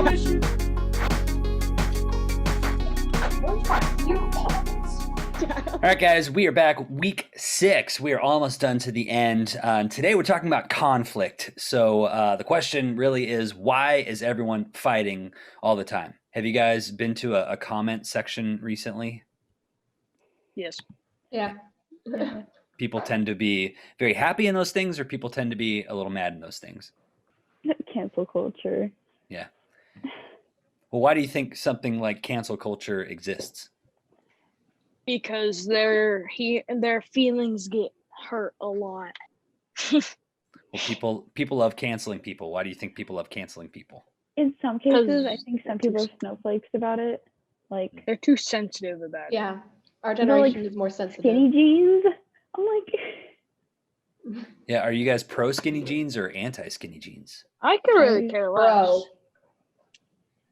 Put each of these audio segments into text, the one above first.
All right, guys, we are back. Week 6. We are almost done to the end. Today, we're talking about conflict. So, the question really is, why is everyone fighting all the time? Have you guys been to a comment section recently? Yes. Yeah. People tend to be very happy in those things, or people tend to be a little mad in those things? Cancel culture. Yeah. Well, why do you think something like cancel culture exists? Because their feelings get hurt a lot. Well, people love canceling people. Why do you think people love canceling people? In some cases, I think some people are snowflakes about it. Like they're too sensitive about it. Yeah. Our generation is more sensitive. Skinny jeans. I'm like, Yeah, are you guys pro skinny jeans or anti skinny jeans? I could really care less. Bro.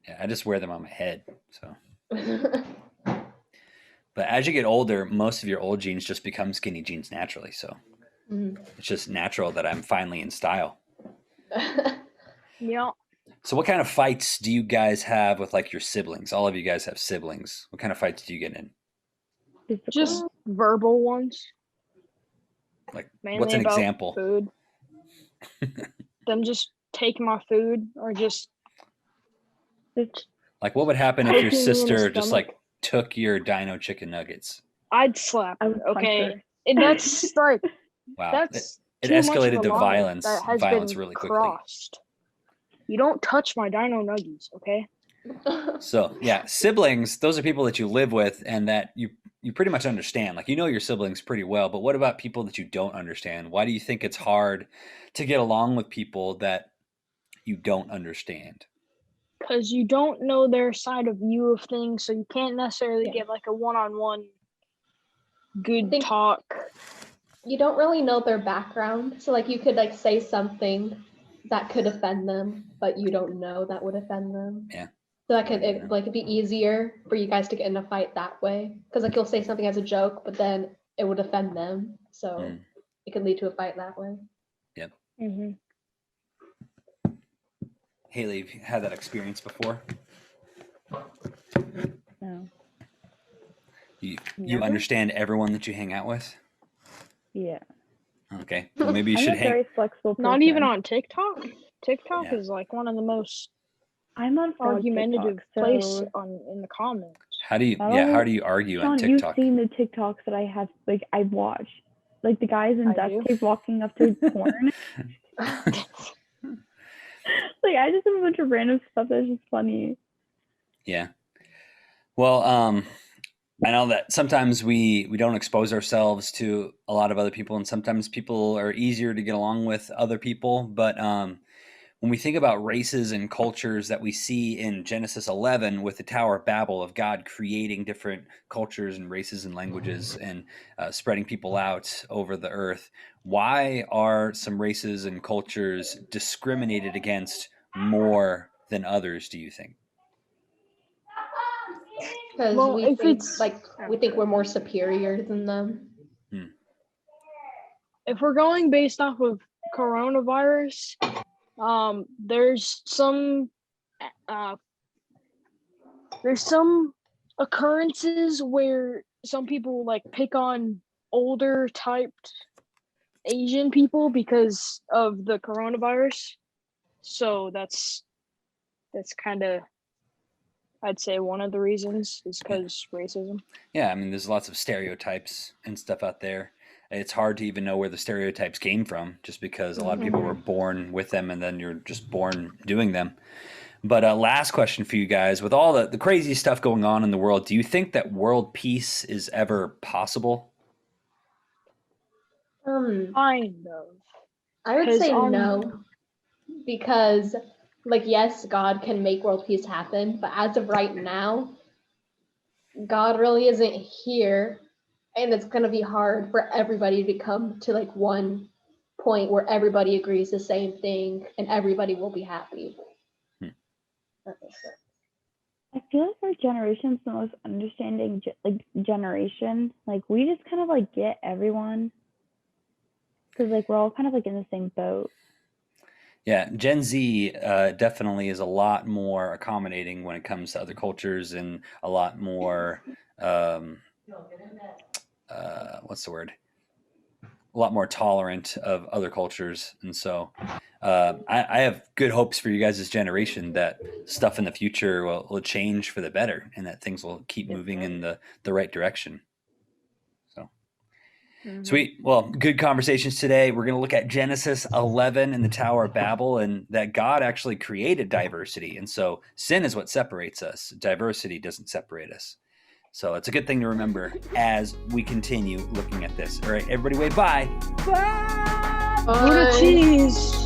Yeah, I just wear them on my head. So, but as you get older, most of your old jeans just become skinny jeans naturally. So it's just natural that I'm finally in style. Yeah. So what kind of fights do you guys have with like your siblings? All of you guys have siblings. What kind of fights do you get in? Just verbal ones. Like, Mainly what's an about example? Food. Them just taking my food, or just like, what would happen if your poking me in the sister just stomach. like took your Dino chicken nuggets? I'd slap I her, would punch okay? her. And that's like Wow, that's it too much of escalated a to line that has violence been really quickly. crossed. You don't touch my Dino nuggies, okay? So yeah, siblings, those are people that you live with and that you pretty much understand. Like, you know your siblings pretty well, but what about people that you don't understand? Why do you think it's hard to get along with people that you don't understand? Because you don't know their side of view of things, so you can't necessarily get like a one-on-one good talk. You don't really know their background, so like you could like say something that could offend them, but you don't know that would offend them. Yeah. So that could it'd be easier for you guys to get in a fight that way, because like you'll say something as a joke, but then it would offend them, so it could lead to a fight that way. Yep. Mm-hmm. Haley, have you had that experience before? No. You understand everyone that you hang out with? Yeah. Okay. Well, maybe you I'm should a very flexible person. Not even on TikTok. TikTok Yeah. is like one of the most I'm on argumentative TikTok, place so in the comments. How do you argue on Sean, TikTok? you've seen the TikToks that I have, like I watch, like the guys in duct tape walking up to porn. Like I just have a bunch of random stuff that's just funny. Yeah. Well, I know that sometimes we don't expose ourselves to a lot of other people, and sometimes people are easier to get along with other people. But when we think about races and cultures that we see in Genesis 11 with the Tower of Babel, of God creating different cultures and races and languages and spreading people out over the earth, why are some races and cultures discriminated against more than others, do you think? Because Well, we if think it's- we think we're more superior than them. If we're going based off of coronavirus, there's some occurrences where some people like pick on older typed Asian people because of the coronavirus. So that's kind of, I'd say, one of the reasons is because racism. Yeah, I mean, there's lots of stereotypes and stuff out there. It's hard to even know where the stereotypes came from, just because a lot of people were born with them and then you're just born doing them. But last question for you guys. With all the crazy stuff going on in the world, do you think that world peace is ever possible? Kind of. I would say no, because like yes, God can make world peace happen, but as of right now, God really isn't here, and it's gonna be hard for everybody to come to like one point where everybody agrees the same thing and everybody will be happy. That makes sense. I feel like our generation's the most understanding generation. Like we just kind of like get everyone, because like we're all kind of like in the same boat. Yeah, Gen Z definitely is a lot more accommodating when it comes to other cultures and a lot more, what's the word? A lot more tolerant of other cultures. And so I have good hopes for you guys' generation that stuff in the future will change for the better and that things will keep moving in the right direction. So. Sweet. Well, good conversations today. We're going to look at Genesis 11 and the Tower of Babel, and that God actually created diversity. And so sin is what separates us. Diversity doesn't separate us. So it's a good thing to remember as we continue looking at this. All right, everybody, wave bye. Buddha cheese.